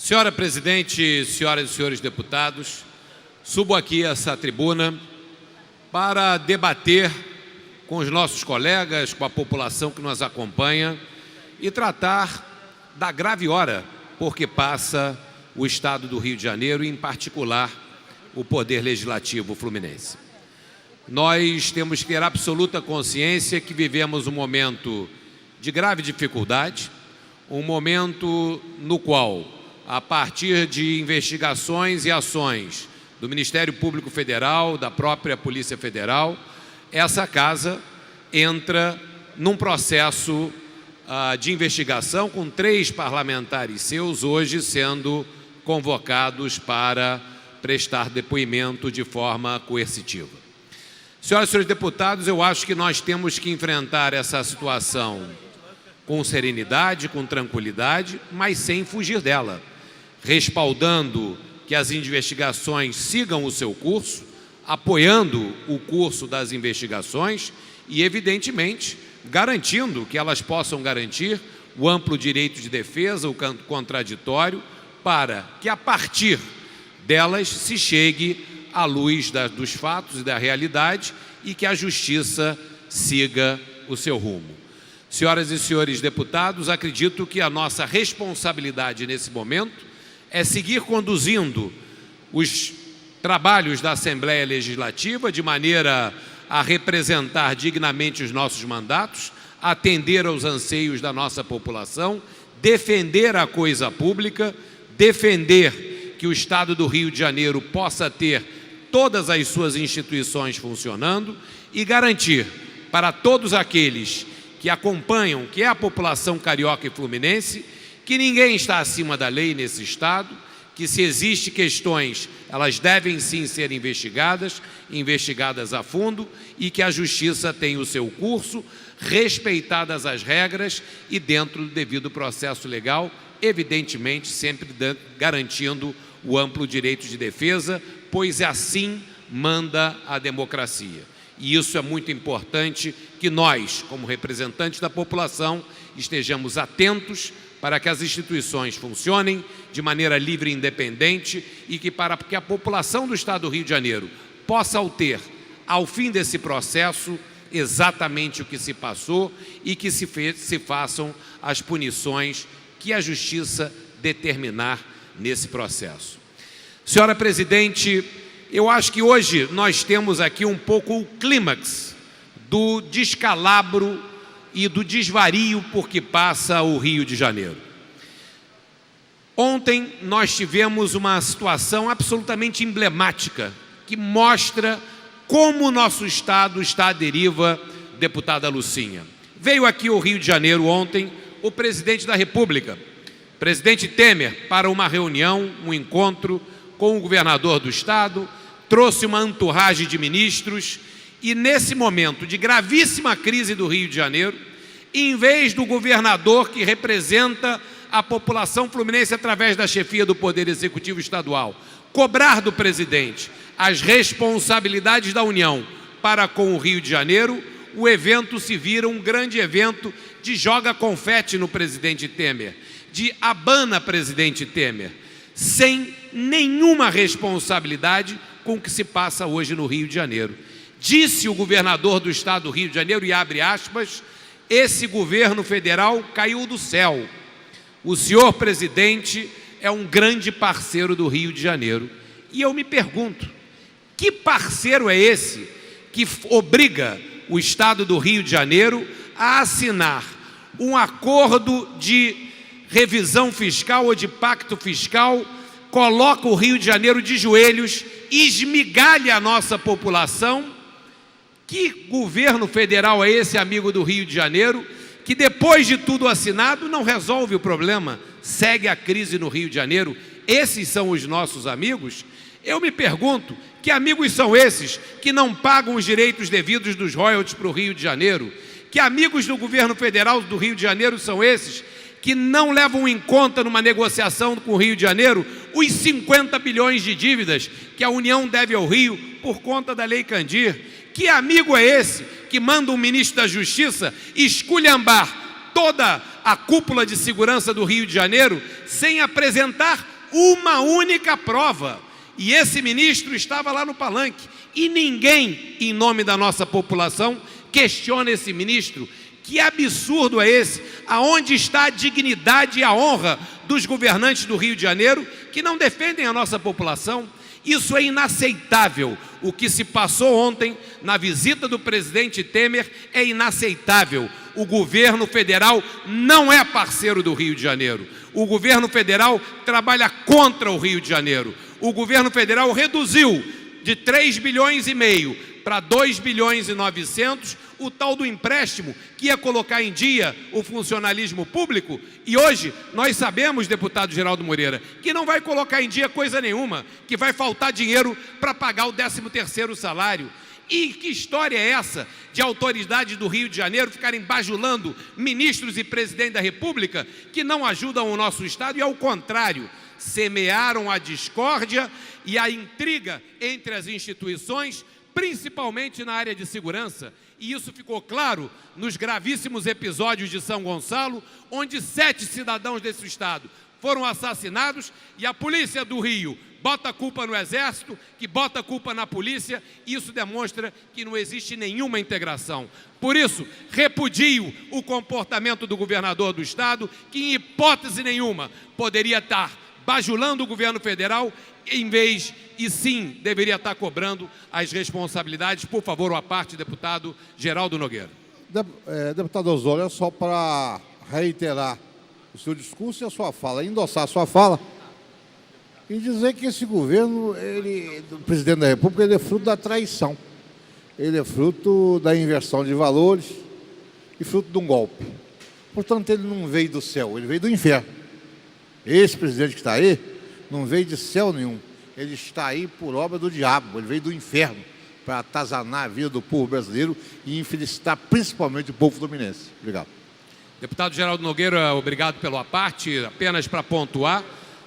Senhora Presidente, senhoras e senhores deputados, subo aqui a essa tribuna para debater com os nossos colegas, com a população que nos acompanha e tratar da grave hora por que passa o Estado do Rio de Janeiro e, em particular, o Poder Legislativo fluminense. Nós temos que ter absoluta consciência que vivemos um momento de grave dificuldade, um momento no qual, a partir de investigações e ações do Ministério Público Federal, da própria Polícia Federal, essa casa entra num processo de investigação com 3 parlamentares seus hoje sendo convocados para prestar depoimento de forma coercitiva. Senhoras e senhores deputados, eu acho que nós temos que enfrentar essa situação com serenidade, com tranquilidade, mas sem fugir dela, respaldando que as investigações sigam o seu curso, apoiando o curso das investigações e, evidentemente, garantindo que elas possam garantir o amplo direito de defesa, o contraditório, para que, a partir delas, se chegue à luz dos fatos e da realidade e que a justiça siga o seu rumo. Senhoras e senhores deputados, acredito que a nossa responsabilidade nesse momento é seguir conduzindo os trabalhos da Assembleia Legislativa de maneira a representar dignamente os nossos mandatos, atender aos anseios da nossa população, defender a coisa pública, defender que o Estado do Rio de Janeiro possa ter todas as suas instituições funcionando e garantir para todos aqueles que acompanham, que é a população carioca e fluminense, que ninguém está acima da lei nesse Estado, que se existem questões, elas devem sim ser investigadas a fundo e que a justiça tem o seu curso, respeitadas as regras e dentro do devido processo legal, evidentemente sempre garantindo o amplo direito de defesa, pois assim manda a democracia. E isso é muito importante que nós, como representantes da população, estejamos atentos para que as instituições funcionem de maneira livre e independente e que para que a população do Estado do Rio de Janeiro possa ter, ao fim desse processo, exatamente o que se passou e que se façam as punições que a justiça determinar nesse processo. Senhora Presidente, eu acho que hoje nós temos aqui um pouco o clímax do descalabro e do desvario por que passa o Rio de Janeiro. Ontem nós tivemos uma situação absolutamente emblemática que mostra como o nosso Estado está à deriva, deputada Lucinha. Veio aqui ao Rio de Janeiro ontem o presidente da República, presidente Temer, para uma reunião, um encontro com o governador do Estado, trouxe uma entourage de ministros e, nesse momento de gravíssima crise do Rio de Janeiro, em vez do governador que representa a população fluminense através da chefia do Poder Executivo Estadual, cobrar do presidente as responsabilidades da União para com o Rio de Janeiro, o evento se vira um grande evento de joga confete no presidente Temer, de abana presidente Temer, sem nenhuma responsabilidade com o que se passa hoje no Rio de Janeiro. Disse o governador do Estado do Rio de Janeiro, e abre aspas, esse governo federal caiu do céu. O senhor presidente é um grande parceiro do Rio de Janeiro. E eu me pergunto, que parceiro é esse que obriga o Estado do Rio de Janeiro a assinar um acordo de revisão fiscal ou de pacto fiscal, coloca o Rio de Janeiro de joelhos, esmigalha a nossa população? Que governo federal é esse, amigo do Rio de Janeiro, que depois de tudo assinado não resolve o problema, segue a crise no Rio de Janeiro? Esses são os nossos amigos? Eu me pergunto, que amigos são esses que não pagam os direitos devidos dos royalties para o Rio de Janeiro? Que amigos do governo federal do Rio de Janeiro são esses que não levam em conta numa negociação com o Rio de Janeiro os 50 bilhões de dívidas que a União deve ao Rio por conta da Lei Candir? Que amigo é esse que manda um ministro da Justiça esculhambar toda a cúpula de segurança do Rio de Janeiro sem apresentar uma única prova. E esse ministro estava lá no palanque. E ninguém, em nome da nossa população, questiona esse ministro. Que absurdo é esse? Aonde está a dignidade e a honra dos governantes do Rio de Janeiro que não defendem a nossa população? Isso é inaceitável. O que se passou ontem na visita do presidente Temer é inaceitável. O governo federal não é parceiro do Rio de Janeiro. O governo federal trabalha contra o Rio de Janeiro. O governo federal reduziu de 3 bilhões e meio para 2 bilhões e 900 o tal do empréstimo que ia colocar em dia o funcionalismo público. E hoje nós sabemos, deputado Geraldo Moreira, que não vai colocar em dia coisa nenhuma, que vai faltar dinheiro para pagar o 13º salário. E que história é essa de autoridades do Rio de Janeiro ficarem bajulando ministros e presidente da República que não ajudam o nosso Estado e, ao contrário, semearam a discórdia e a intriga entre as instituições, principalmente na área de segurança. E isso ficou claro nos gravíssimos episódios de São Gonçalo, onde 7 cidadãos desse estado foram assassinados e a polícia do Rio bota a culpa no Exército, que bota a culpa na polícia. Isso demonstra que não existe nenhuma integração. Por isso, repudio o comportamento do governador do estado, que em hipótese nenhuma poderia estar bajulando o governo federal, em vez, e sim, deveria estar cobrando as responsabilidades. Por favor, à parte, deputado Geraldo Nogueira. Deputado Osório, só para reiterar o seu discurso e a sua fala, endossar a sua fala e dizer que esse governo, do presidente da República, ele é fruto da traição. Ele é fruto da inversão de valores e fruto de um golpe. Portanto, ele não veio do céu, ele veio do inferno. Esse presidente que está aí não veio de céu nenhum. Ele está aí por obra do diabo. Ele veio do inferno para atazanar a vida do povo brasileiro e infelicitar principalmente o povo fluminense. Obrigado. Deputado Geraldo Nogueira, obrigado pelo à parte. Apenas para pontuar,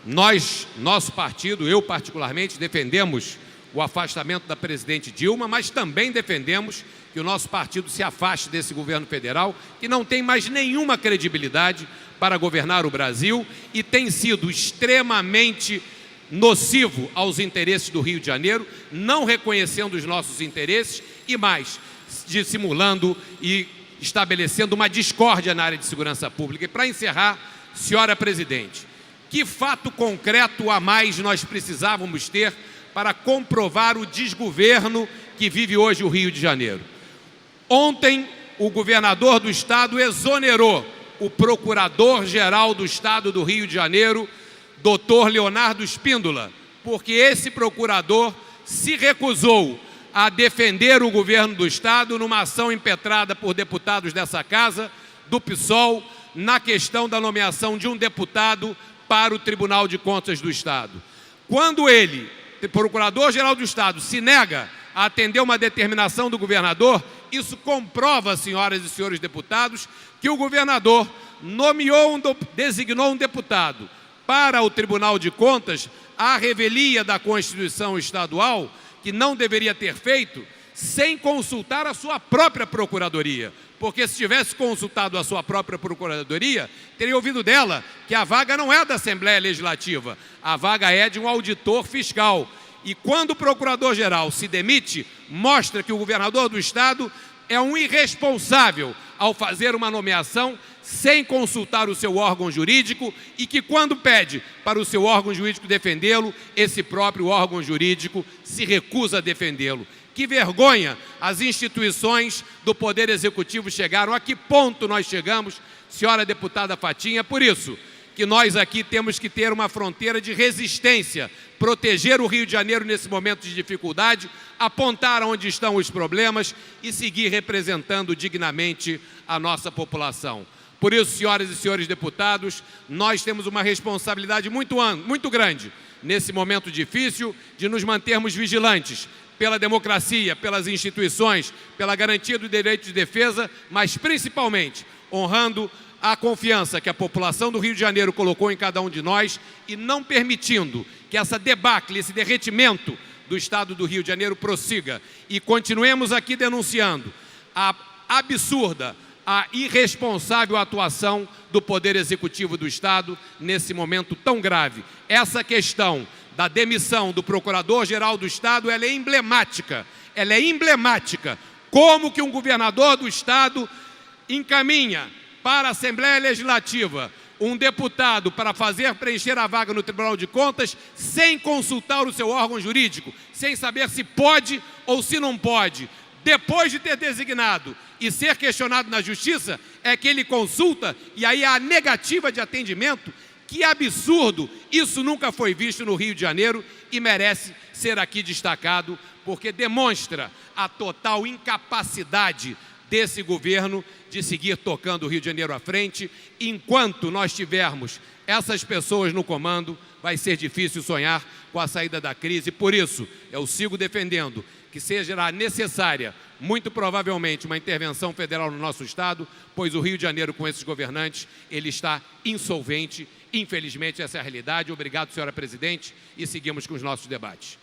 nós, nosso partido, eu particularmente, defendemos o afastamento da presidente Dilma, mas também defendemos que o nosso partido se afaste desse governo federal, que não tem mais nenhuma credibilidade para governar o Brasil e tem sido extremamente nocivo aos interesses do Rio de Janeiro, não reconhecendo os nossos interesses e mais, dissimulando e estabelecendo uma discórdia na área de segurança pública. E para encerrar, senhora presidente, que fato concreto a mais nós precisávamos ter para comprovar o desgoverno que vive hoje o Rio de Janeiro? Ontem, o governador do estado exonerou o procurador-geral do estado do Rio de Janeiro, doutor Leonardo Espíndola, porque esse procurador se recusou a defender o governo do estado numa ação impetrada por deputados dessa casa, do PSOL, na questão da nomeação de um deputado para o Tribunal de Contas do Estado. Quando ele, procurador-geral do Estado, se nega a atender uma determinação do governador, isso comprova, senhoras e senhores deputados, que o governador designou um deputado para o Tribunal de Contas, à revelia da Constituição Estadual, que não deveria ter feito, sem consultar a sua própria Procuradoria. Porque se tivesse consultado a sua própria Procuradoria, teria ouvido dela que a vaga não é da Assembleia Legislativa, a vaga é de um auditor fiscal. E quando o Procurador-Geral se demite, mostra que o governador do estado é um irresponsável ao fazer uma nomeação sem consultar o seu órgão jurídico e que, quando pede para o seu órgão jurídico defendê-lo, esse próprio órgão jurídico se recusa a defendê-lo. Que vergonha as instituições do Poder Executivo chegaram. A que ponto nós chegamos, senhora deputada Fatinha? Por isso que nós aqui temos que ter uma fronteira de resistência, proteger o Rio de Janeiro nesse momento de dificuldade, apontar onde estão os problemas e seguir representando dignamente a nossa população. Por isso, senhoras e senhores deputados, nós temos uma responsabilidade muito grande nesse momento difícil de nos mantermos vigilantes pela democracia, pelas instituições, pela garantia do direito de defesa, mas principalmente honrando a confiança que a população do Rio de Janeiro colocou em cada um de nós e não permitindo que essa debacle, esse derretimento do estado do Rio de Janeiro prossiga. E continuemos aqui denunciando a absurda, a irresponsável atuação do Poder Executivo do Estado nesse momento tão grave. Essa questão da demissão do Procurador-Geral do Estado, ela é emblemática. Ela é emblemática. Como que um governador do Estado encaminha para a Assembleia Legislativa um deputado para preencher a vaga no Tribunal de Contas sem consultar o seu órgão jurídico, sem saber se pode ou se não pode. Depois de ter designado e ser questionado na Justiça, é que ele consulta e aí há a negativa de atendimento. Que absurdo! Isso nunca foi visto no Rio de Janeiro e merece ser aqui destacado, porque demonstra a total incapacidade desse governo de seguir tocando o Rio de Janeiro à frente. Enquanto nós tivermos essas pessoas no comando, vai ser difícil sonhar com a saída da crise. Por isso, eu sigo defendendo que será necessária, muito provavelmente, uma intervenção federal no nosso Estado, pois o Rio de Janeiro, com esses governantes, ele está insolvente. Infelizmente, essa é a realidade. Obrigado, senhora presidente, e seguimos com os nossos debates.